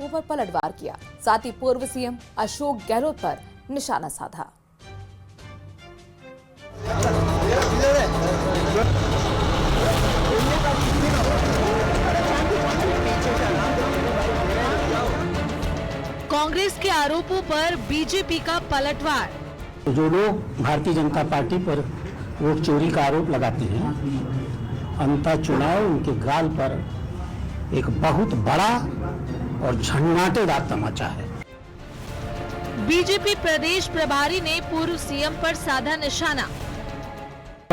आरोपों पर पलटवार किया। साथ ही पूर्व सीएम अशोक गहलोत पर निशाना साधा। कांग्रेस के आरोपों पर बीजेपी का पलटवार। जो लोग भारतीय जनता पार्टी पर वोट चोरी का आरोप लगाते हैं, अंततः चुनाव उनके गाल पर एक बहुत बड़ा और झंझाटेदार तमाचा है। बीजेपी प्रदेश प्रभारी ने पूर्व सीएम पर साधा निशाना।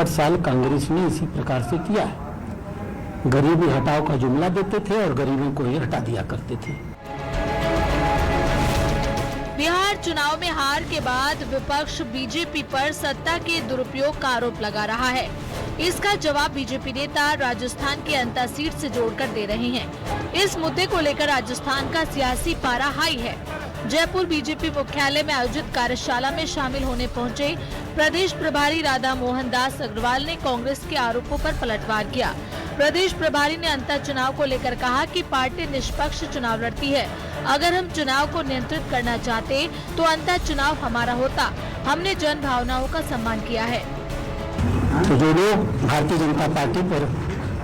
हर साल कांग्रेस ने इसी प्रकार से किया है। गरीबी हटाओ का जुमला देते थे और गरीबों को ही हटा दिया करते थे। बिहार चुनाव में हार के बाद विपक्ष बीजेपी पर सत्ता के दुरुपयोग का आरोप लगा रहा है। इसका जवाब बीजेपी नेता राजस्थान की अंता सीट से जोड़कर दे रहे हैं। इस मुद्दे को लेकर राजस्थान का सियासी पारा हाई है। जयपुर बीजेपी मुख्यालय में आयोजित कार्यशाला में शामिल होने पहुंचे प्रदेश प्रभारी राधा मोहन दास अग्रवाल ने कांग्रेस के आरोपों पर पलटवार किया। प्रदेश प्रभारी ने अंतर चुनाव को लेकर कहा कि पार्टी निष्पक्ष चुनाव लड़ती है। अगर हम चुनाव को नियंत्रित करना चाहते तो अंतर चुनाव हमारा होता। हमने जन भावनाओं का सम्मान किया है। तो जो लोग भारतीय जनता पार्टी पर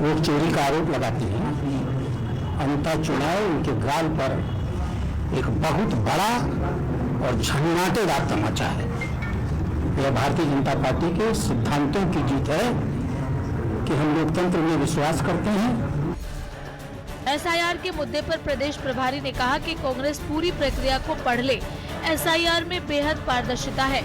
वोट चोरी का आरोप लगाते हैं, अंततः चुनाव उनके गाल पर एक बहुत बड़ा और झंझाटेदार तमाचा है। यह भारतीय जनता पार्टी के सिद्धांतों की जीत है कि हम लोकतंत्र में विश्वास करते हैं। एसआईआर के मुद्दे पर प्रदेश प्रभारी ने कहा कि कांग्रेस पूरी प्रक्रिया को पढ़ ले। एसआईआर में बेहद पारदर्शिता है।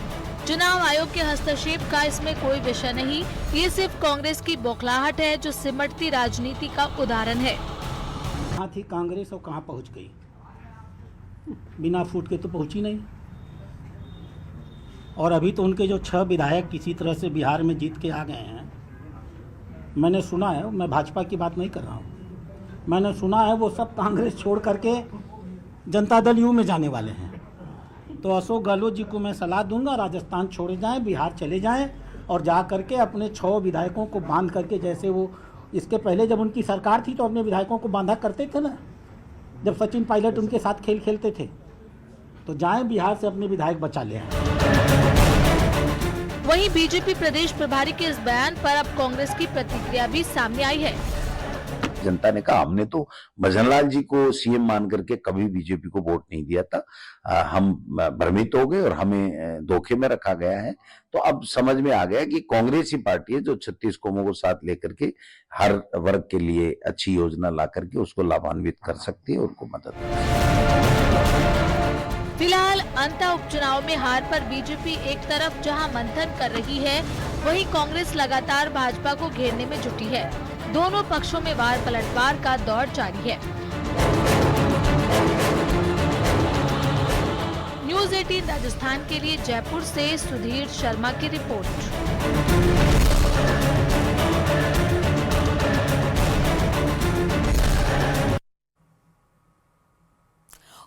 चुनाव आयोग के हस्तक्षेप का इसमें कोई विषय नहीं। ये सिर्फ कांग्रेस की बौखलाहट है जो सिमटती राजनीति का उदाहरण है। कहाँ थी कांग्रेस और कहाँ पहुँच गई? बिना फूट के तो पहुँची नहीं। और अभी तो उनके जो 6 विधायक किसी तरह से बिहार में जीत के आ गए हैं। मैंने सुना है, मैं भाजपा की बात नहीं कर रहा हूँ, मैंने सुना है वो सब कांग्रेस छोड़ करके जनता दल यू में जाने वाले हैं। तो अशोक गहलोत जी को मैं सलाह दूंगा, राजस्थान छोड़े जाएं, बिहार चले जाएं और जा करके अपने 6 विधायकों को बांध करके, जैसे वो इसके पहले जब उनकी सरकार थी तो अपने विधायकों को बांधा करते थे ना, जब सचिन पायलट उनके साथ खेल खेलते थे। तो जाएं बिहार से अपने विधायक बचा ले आए। वहीं बीजेपी प्रदेश प्रभारी के इस बयान पर अब कांग्रेस की प्रतिक्रिया भी सामने आई है। जनता ने कहा हमने तो भजनलाल जी को सीएम मान करके कभी बीजेपी को वोट नहीं दिया था। हम भ्रमित हो गए और हमें धोखे में रखा गया है। तो अब समझ में आ गया कि कांग्रेस ही पार्टी है जो 36 कौमों को साथ लेकर के हर वर्ग के लिए अच्छी योजना ला करके उसको लाभान्वित कर सकती है, उनको मदद कर सकती है। फिलहाल अंता उपचुनाव में हार पर बीजेपी एक तरफ जहां मंथन कर रही है, वहीं कांग्रेस लगातार भाजपा को घेरने में जुटी है। दोनों पक्षों में वार पलटवार का दौर जारी है। न्यूज़ 18 राजस्थान के लिए जयपुर से सुधीर शर्मा की रिपोर्ट।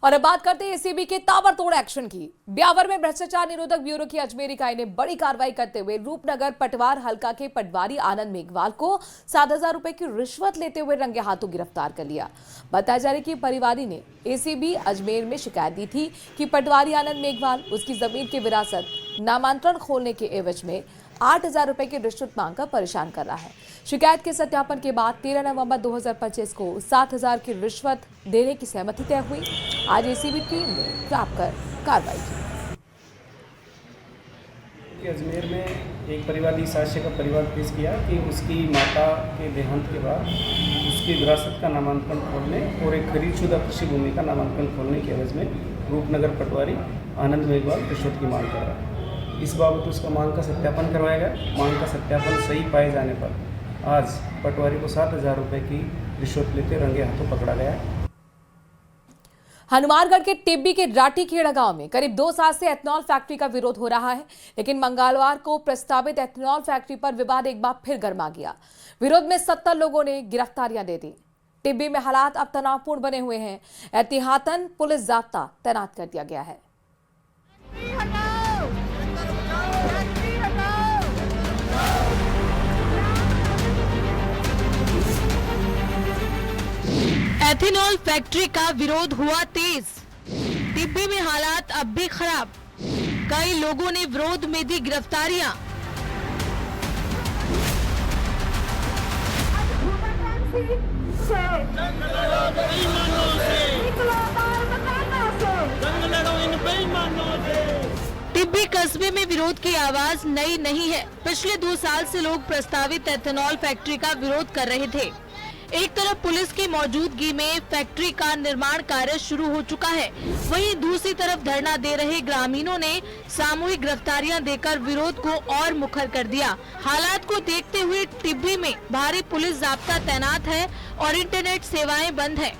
और अब बात करते हैं एसीबी के ताबड़तोड़ एक्शन की। ब्यावर में भ्रष्टाचार निरोधक ब्यूरो की अजमेर इकाई ने बड़ी कार्रवाई करते हुए रूपनगर पटवार हल्का के पटवारी आनंद मेघवाल को 7,000 रुपए की रिश्वत लेते हुए रंगे हाथों गिरफ्तार कर लिया। बताया जा रहा है कि परिवादी ने एसीबी अजमेर में शिकायत दी थी कि पटवारी आनंद मेघवाल उसकी जमीन की विरासत नामांतरण खोलने के एवज में 8,000 रुपए की रिश्वत मांगकर परेशान कर रहा है। शिकायत के सत्यापन के बाद 13 नवंबर 2025 को 7,000 की रिश्वत देने की सहमति तय हुई। आज एसीबी टीम ने ट्रैप कर कार्रवाई की। अजमेर में एक परिवादी साक्ष्य का परिवार पेश किया कि उसकी माता के देहांत के बाद उसकी विरासत का नामांकन खोलने और एक खरीदशुदा कृषि भूमि का नामांकन खोलने के एवज में रूपनगर पटवारी आनंद मेघवाल रिश्वत की मांग कर रहा है। इस बाबत उसका मांग का सत्यापन करवाया गया। मांग का सत्यापन सही पाए जाने पर आज पटवारी को 7,000 रुपए की रिश्वत लेते रंगे हाथों पकड़ा गया। हनुमानगढ़ के टिब्बी के राटीखेड़ा गांव में करीब 2 साल से एथेनॉल फैक्ट्री का विरोध हो रहा है, लेकिन मंगलवार को प्रस्तावित एथेनॉल फैक्ट्री पर विवाद एक बार फिर गर्मा गया। विरोध में 70 लोगों ने गिरफ्तारियां दे दी। टिब्बी में हालात अब तनावपूर्ण बने हुए हैं। एहतियातन पुलिस जाब्ता तैनात कर दिया गया है। एथेनॉल फैक्ट्री का विरोध हुआ तेज। टिब्बी में हालात अब भी खराब। कई लोगों ने विरोध में दी गिरफ्तारियां। टिब्बी कस्बे में विरोध की आवाज नई नहीं है। पिछले 2 साल से लोग प्रस्तावित एथेनॉल फैक्ट्री का विरोध कर रहे थे। एक तरफ पुलिस की मौजूदगी में फैक्ट्री का निर्माण कार्य शुरू हो चुका है, वहीं दूसरी तरफ धरना दे रहे ग्रामीणों ने सामूहिक गिरफ्तारियां देकर विरोध को और मुखर कर दिया। हालात को देखते हुए टिब्बी में भारी पुलिस जाब्ता तैनात है और इंटरनेट सेवाएं बंद है।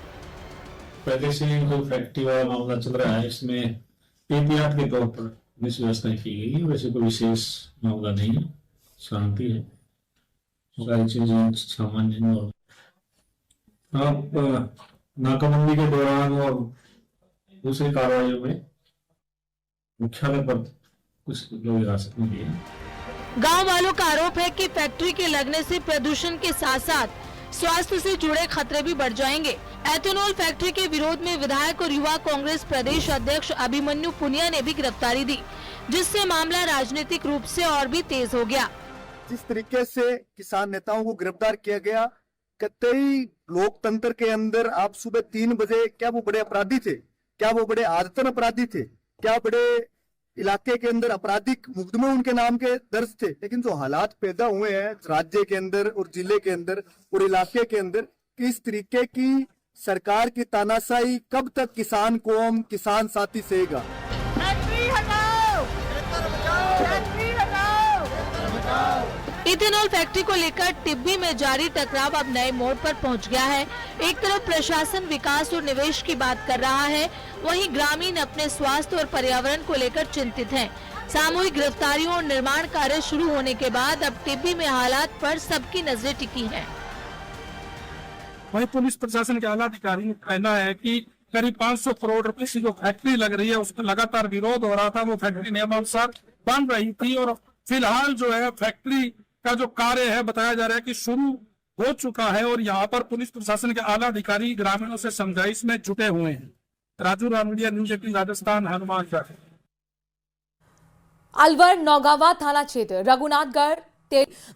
पहले से ही जो फैक्ट्री वाला मामला चल रहा है, इसमें एहतियात के तौर पर पुलिस व्यवस्था की गई है। वैसे कोई विशेष मामला नहीं है, शांति है, सारी चीजें सामान्य है। आप नाकाबंदी के दौरान और दूसरी कार्रवाइयों में मुख्यालय पर कुछ लोग हिरासत में लिए। गांव वालों का आरोप है कि फैक्ट्री के लगने से प्रदूषण के साथ साथ स्वास्थ्य से जुड़े खतरे भी बढ़ जाएंगे। एथेनॉल फैक्ट्री के विरोध में विधायक और युवा कांग्रेस प्रदेश अध्यक्ष अभिमन्यु पुनिया ने भी गिरफ्तारी दी, जिससे मामला राजनीतिक रूप से और भी तेज हो गया। जिस तरीके से किसान नेताओं को गिरफ्तार किया गया, कतई लोकतंत्र के अंदर आप सुबह 3 बजे, क्या वो बड़े अपराधी थे? क्या वो बड़े आदतन अपराधी थे? क्या बड़े इलाके के अंदर आपराधिक मुकदमे उनके नाम के दर्ज थे? लेकिन जो हालात पैदा हुए हैं राज्य के अंदर और जिले के अंदर और इलाके के अंदर, किस तरीके की सरकार की तानाशाही कब तक किसान कौम, किसान साथी सहेगा? इथेनॉल फैक्ट्री को लेकर टिब्बी में जारी टकराव अब नए मोड़ पर पहुंच गया है। एक तरफ प्रशासन विकास और निवेश की बात कर रहा है, वहीं ग्रामीण अपने स्वास्थ्य और पर्यावरण को लेकर चिंतित हैं। सामूहिक गिरफ्तारियों और निर्माण कार्य शुरू होने के बाद अब टिब्बी में हालात पर सबकी नजरें टिकी हैं। वहीं पुलिस प्रशासन के आला अधिकारी का कहना है कि करीब 500 करोड़ रुपए की जो फैक्ट्री लग रही है, उसका लगातार विरोध हो रहा था। वो फैक्ट्री नियमानुसार बन रही थी और फिलहाल जो है फैक्ट्री का जो कार्य है बताया जा रहा है कि शुरू हो चुका है और यहाँ पर पुलिस प्रशासन के आला अधिकारी ग्रामीणों से समझाइश में जुटे हुए हैं। राजू रामलिया, न्यूज 18 राजस्थान, हनुमानगढ़। अलवर नौगावा थाना क्षेत्र रघुनाथगढ़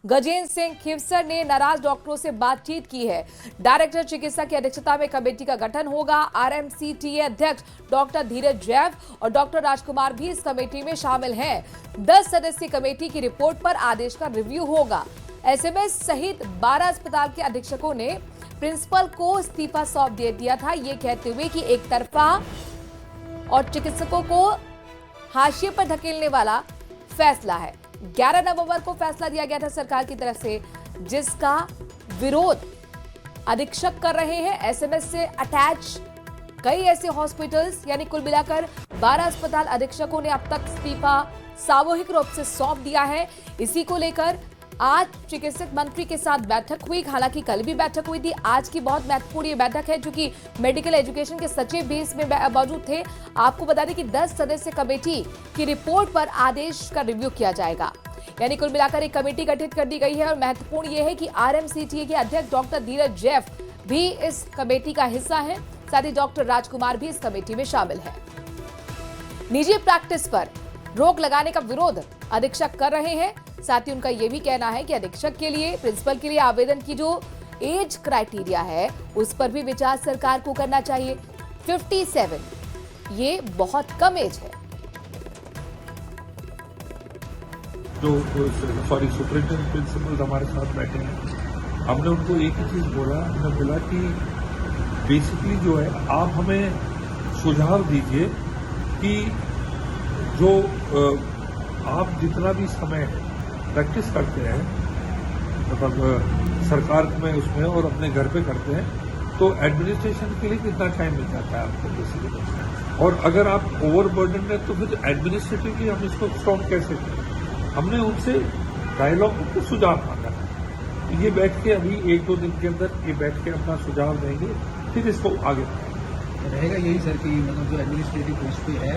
गजेंद्र सिंह खिवसर ने नाराज डॉक्टरों से बातचीत की है। डायरेक्टर चिकित्सा की अध्यक्षता में कमेटी का गठन होगा। आरएमसीटीए अध्यक्ष डॉक्टर धीरज जैव और डॉक्टर राजकुमार भी इस कमेटी में शामिल हैं। 10 सदस्यीय कमेटी की रिपोर्ट पर आदेश का रिव्यू होगा। एसएमएस सहित 12 अस्पताल के अधीक्षकों ने प्रिंसिपल को इस्तीफा सौंप दिया था, ये कहते हुए कि एक तरफा और चिकित्सकों को हाशिए पर धकेलने वाला फैसला है। 11 नवंबर को फैसला दिया गया था सरकार की तरफ से, जिसका विरोध अधीक्षक कर रहे हैं। एसएमएस से अटैच कई ऐसे हॉस्पिटल्स, यानी कुल मिलाकर 12 अस्पताल अधीक्षकों ने अब तक इस्तीफा सामूहिक रूप से सौंप दिया है। इसी को लेकर आज चिकित्सक मंत्री के साथ बैठक हुई। हालांकि कल भी बैठक हुई थी, आज की बहुत महत्वपूर्ण ये बैठक है, क्योंकि मेडिकल एजुकेशन के सचिव भी इसमें मौजूद थे। आपको बता दें कि 10 सदस्यीय कमेटी की रिपोर्ट पर आदेश का रिव्यू किया जाएगा। यानी कुल मिलाकर एक कमेटी गठित कर दी गई है और महत्वपूर्ण ये है कि आरएमसीटीए के अध्यक्ष डॉक्टर धीरज जैव भी इस कमेटी का हिस्सा है। साथ ही डॉक्टर राजकुमार भी इस कमेटी में शामिल है। निजी प्रैक्टिस पर रोक लगाने का विरोध अधीक्षक कर रहे हैं। साथ ही उनका यह भी कहना है कि अधीक्षक के लिए, प्रिंसिपल के लिए आवेदन की जो एज क्राइटेरिया है उस पर भी विचार सरकार को करना चाहिए। 57 ये बहुत कम एज है। जो सुपरिटेंडेंट प्रिंसिपल हमारे साथ बैठे हैं, हमने उनको एक ही चीज बोला, हमने बोला कि बेसिकली जो है आप हमें सुझाव दीजिए कि जो आप जितना भी समय प्रैक्टिस करते हैं, मतलब सरकार में उसमें और अपने घर पे करते हैं, तो एडमिनिस्ट्रेशन के लिए कितना टाइम मिल जाता है आपको बेसिकली, और अगर आप ओवरबर्डन है तो फिर एडमिनिस्ट्रेटिवली हम इसको स्टॉप कैसे करें। हमने उनसे डायलॉग को सुझाव मांगा। ये बैठ के अभी 1-2 दिन के अंदर ये बैठ के अपना सुझाव देंगे, फिर इसको आगे रहेगा। यही सर कि मतलब जो एडमिनिस्ट्रेटिव पोस्ट पे है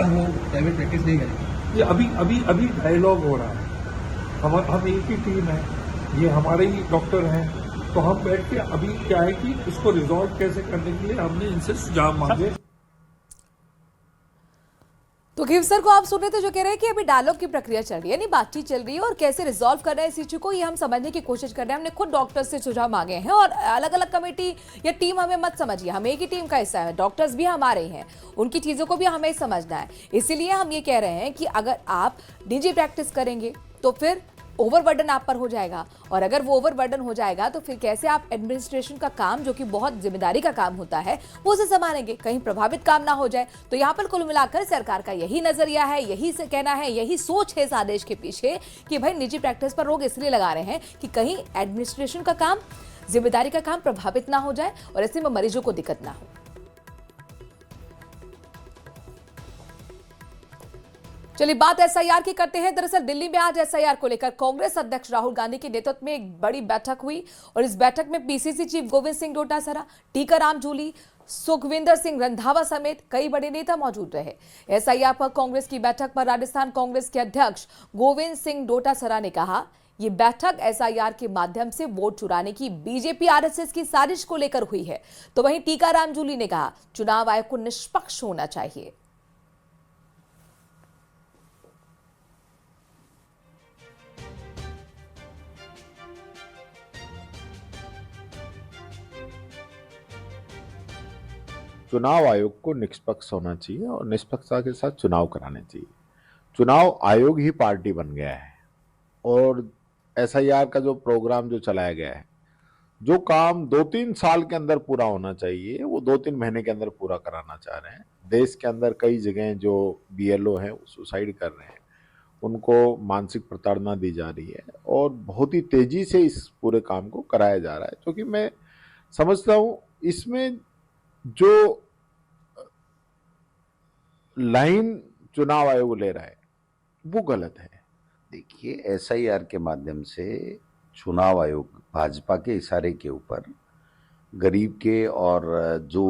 वो प्राइवेट प्रैक्टिस नहीं करेगी। ये अभी डायलॉग हो रहा है। हम एक ही टीम है, ये हमारे ही डॉक्टर हैं, तो हम बैठ के अभी क्या है कि इसको रिजॉल्व कैसे करने के लिए हमने इनसे सुझाव मांगे। तो खीवसर को आप सुन रहे थे जो कह रहे हैं कि अभी डायलॉग की प्रक्रिया चल रही है, यानी बातचीत चल रही है और कैसे रिजॉल्व करना है इस इश्यू को ये हम समझने की कोशिश कर रहे हैं। हमने खुद डॉक्टर्स से सुझाव मांगे हैं और अलग अलग कमेटी या टीम हमें मत समझिए, हम एक ही टीम का हिस्सा है, डॉक्टर्स भी हमारे हैं, उनकी चीज़ों को भी हमें समझना है। इसीलिए हम ये कह रहे हैं कि अगर आप निजी प्रैक्टिस करेंगे तो फिर ओवरबर्डन आप पर हो जाएगा, और अगर वो ओवरबर्डन हो जाएगा तो फिर कैसे आप एडमिनिस्ट्रेशन का काम, जो कि बहुत जिम्मेदारी का काम होता है, वो उसे संभालेंगे, कहीं प्रभावित काम ना हो जाए। तो यहाँ पर कुल मिलाकर सरकार का यही नजरिया है, यही से कहना है, यही सोच है इस आदेश के पीछे कि भाई निजी प्रैक्टिस पर रोक इसलिए लगा रहे हैं कि कहीं एडमिनिस्ट्रेशन का काम, जिम्मेदारी का काम प्रभावित ना हो जाए और ऐसे में मरीजों को दिक्कत ना हो। चलिए बात एसआईआर की करते हैं। दरअसल दिल्ली में आज एसआईआर को लेकर कांग्रेस अध्यक्ष राहुल गांधी के नेतृत्व में एक बड़ी बैठक हुई और इस बैठक में पीसीसी चीफ गोविंद सिंह डोटासरा, टीकाराम जूली, सुखविंदर सिंह रंधावा समेत कई बड़े नेता मौजूद रहे। एसआईआर पर कांग्रेस की बैठक पर राजस्थान कांग्रेस के अध्यक्ष गोविंद सिंह डोटासरा ने कहा, ये बैठक एसआईआर के माध्यम से वोट चुराने की बीजेपी आरएसएस की साजिश को लेकर हुई है। तो वहीं टीकाराम जूली ने कहा, चुनाव आयोग को निष्पक्ष होना चाहिए। चुनाव आयोग को निष्पक्ष होना चाहिए और निष्पक्षता के साथ चुनाव कराने चाहिए। चुनाव आयोग ही पार्टी बन गया है और एसआईआर का जो प्रोग्राम जो चलाया गया है, जो काम 2-3 साल के अंदर पूरा होना चाहिए वो 2-3 महीने के अंदर पूरा कराना चाह रहे हैं। देश के अंदर कई जगह जो बीएलओ हैं वो सुसाइड कर रहे हैं, उनको मानसिक प्रताड़ना दी जा रही है और बहुत ही तेजी से इस पूरे काम को कराया जा रहा है। क्योंकि मैं समझता हूँ इसमें जो लाइन चुनाव आयोग ले रहा है वो गलत है। देखिए, एसआईआर के माध्यम से चुनाव आयोग भाजपा के इशारे के ऊपर गरीब के और जो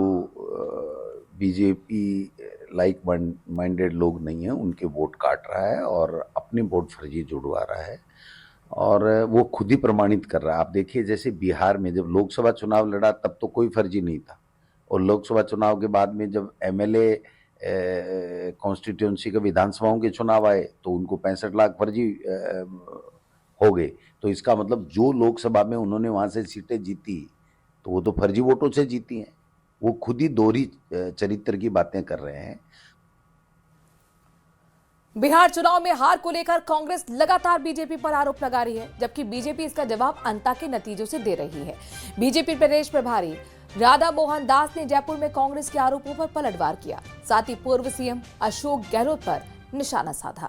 बीजेपी लाइक माइंडेड लोग नहीं हैं उनके वोट काट रहा है और अपने वोट फर्जी जुड़वा रहा है और वो खुद ही प्रमाणित कर रहा है। आप देखिए, जैसे बिहार में जब लोकसभा चुनाव लड़ा तब तो कोई फर्जी नहीं था और लोकसभा चुनाव के बाद में जब एमएलए कॉन्स्टिट्यूंसी के विधानसभाओं के चुनाव आए तो उनको 65 लाख फर्जी हो गए। तो इसका मतलब जो लोकसभा में उन्होंने वहां से सीटें जीती तो वो तो फर्जी वोटों से जीती हैं। वो खुद ही दोहरी चरित्र की बातें कर रहे हैं। बिहार चुनाव में हार को लेकर कांग्रेस लगातार बीजेपी पर आरोप लगा रही है, जबकि बीजेपी इसका जवाब अंता के नतीजों से दे रही है। बीजेपी प्रदेश प्रभारी राधा मोहन दास ने जयपुर में कांग्रेस के आरोपों पर पलटवार किया, साथ ही पूर्व सीएम अशोक गहलोत पर निशाना साधा।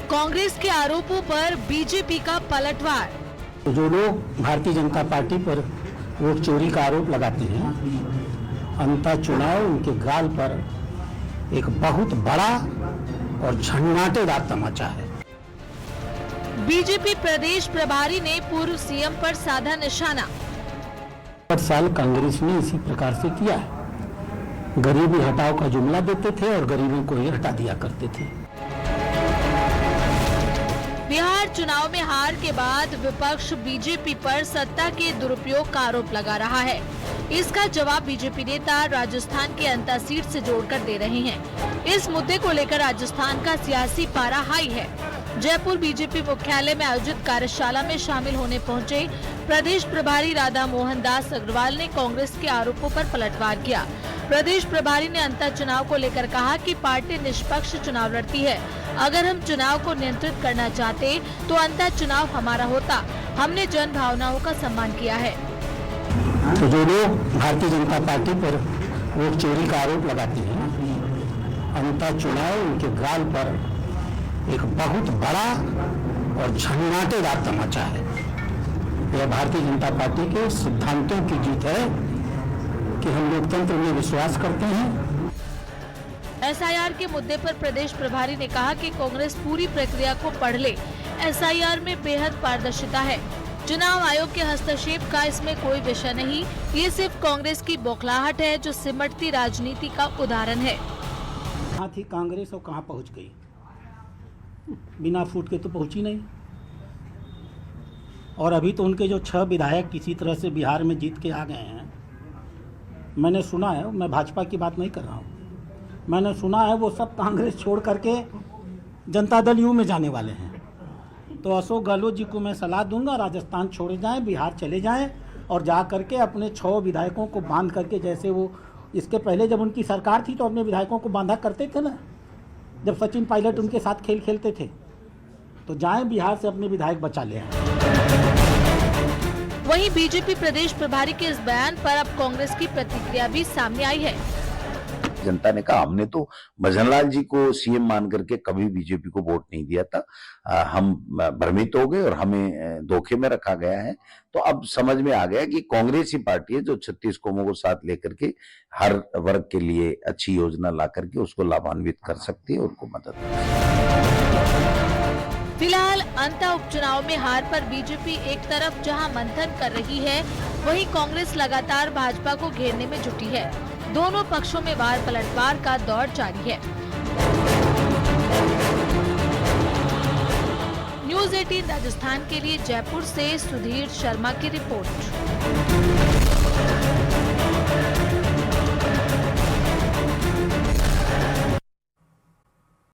कांग्रेस के आरोपों पर बीजेपी का पलटवार। जो लोग भारतीय जनता पार्टी पर वोट चोरी का आरोप लगाते हैं, अंता चुनाव उनके गाल पर एक बहुत बड़ा और झंझाटेदार तमाचा है। बीजेपी प्रदेश प्रभारी ने पूर्व सीएम पर साधा निशाना। 8 साल कांग्रेस ने इसी प्रकार से किया है। गरीबी हटाओ का जुमला देते थे और गरीबों को ही हटा दिया करते थे। बिहार चुनाव में हार के बाद विपक्ष बीजेपी पर सत्ता के दुरुपयोग का आरोप लगा रहा है। इसका जवाब बीजेपी नेता राजस्थान के अंता सीट से जोड़कर दे रहे हैं। इस मुद्दे को लेकर राजस्थान का सियासी पारा हाई है। जयपुर बीजेपी मुख्यालय में आयोजित कार्यशाला में शामिल होने पहुंचे प्रदेश प्रभारी राधा मोहन दास अग्रवाल ने कांग्रेस के आरोपों पर पलटवार किया। प्रदेश प्रभारी ने अंतर चुनाव को लेकर कहा कि पार्टी निष्पक्ष चुनाव लड़ती है। अगर हम चुनाव को नियंत्रित करना चाहते तो अंतर चुनाव हमारा होता। हमने जन भावनाओं का सम्मान किया है। तो जो लोग भारतीय जनता पार्टी पर वोट चोरी का आरोप लगाते हैं, अंतर चुनाव उनके गाल पर एक बहुत बड़ा और झंझाटेदार तमाचा है। यह भारतीय जनता पार्टी के सिद्धांतों की जीत है कि हम लोकतंत्र में विश्वास करते हैं। एसआईआर के मुद्दे पर प्रदेश प्रभारी ने कहा कि कांग्रेस पूरी प्रक्रिया को पढ़ ले। एसआईआर में बेहद पारदर्शिता है। चुनाव आयोग के हस्तक्षेप का इसमें कोई विषय नहीं, ये सिर्फ कांग्रेस की बौखलाहट है जो सिमटती राजनीति का उदाहरण है। कहाँ थी कांग्रेस और कहाँ पहुँच गई? बिना फूट के तो पहुँची नहीं। और अभी तो उनके जो 6 विधायक किसी तरह से बिहार में जीत के आ गए हैं। मैंने सुना है, मैं भाजपा की बात नहीं कर रहा हूँ, मैंने सुना है वो सब कांग्रेस छोड़ करके जनता दल यू में जाने वाले हैं। तो अशोक गहलोत जी को मैं सलाह दूंगा, राजस्थान छोड़े जाएं, बिहार चले जाएं और जा करके अपने 6 विधायकों को बांध करके, जैसे वो इसके पहले जब उनकी सरकार थी तो अपने विधायकों को बांधा करते थे ना, जब सचिन पायलट उनके साथ खेल खेलते थे। तो जाएं बिहार से अपने विधायक बचा ले आएं। वहीं बीजेपी प्रदेश प्रभारी के इस बयान पर अब कांग्रेस की प्रतिक्रिया भी सामने आई है। जनता ने कहा हमने तो भजनलाल जी को सीएम मान करके कभी बीजेपी को वोट नहीं दिया था। हम भ्रमित हो गए और हमें धोखे में रखा गया है। तो अब समझ में आ गया कि कांग्रेस ही पार्टी है जो 36 कौमों को साथ लेकर के हर वर्ग के लिए अच्छी योजना ला करके उसको लाभान्वित कर सकती है, उनको मदद कर सकती है। फिलहाल अंतः उपचुनाव में हार पर बीजेपी एक तरफ जहां मंथन कर रही है, वहीं कांग्रेस लगातार भाजपा को घेरने में जुटी है। दोनों पक्षों में वार पलटवार का दौर जारी है। न्यूज़ 18 राजस्थान के लिए जयपुर से सुधीर शर्मा की रिपोर्ट।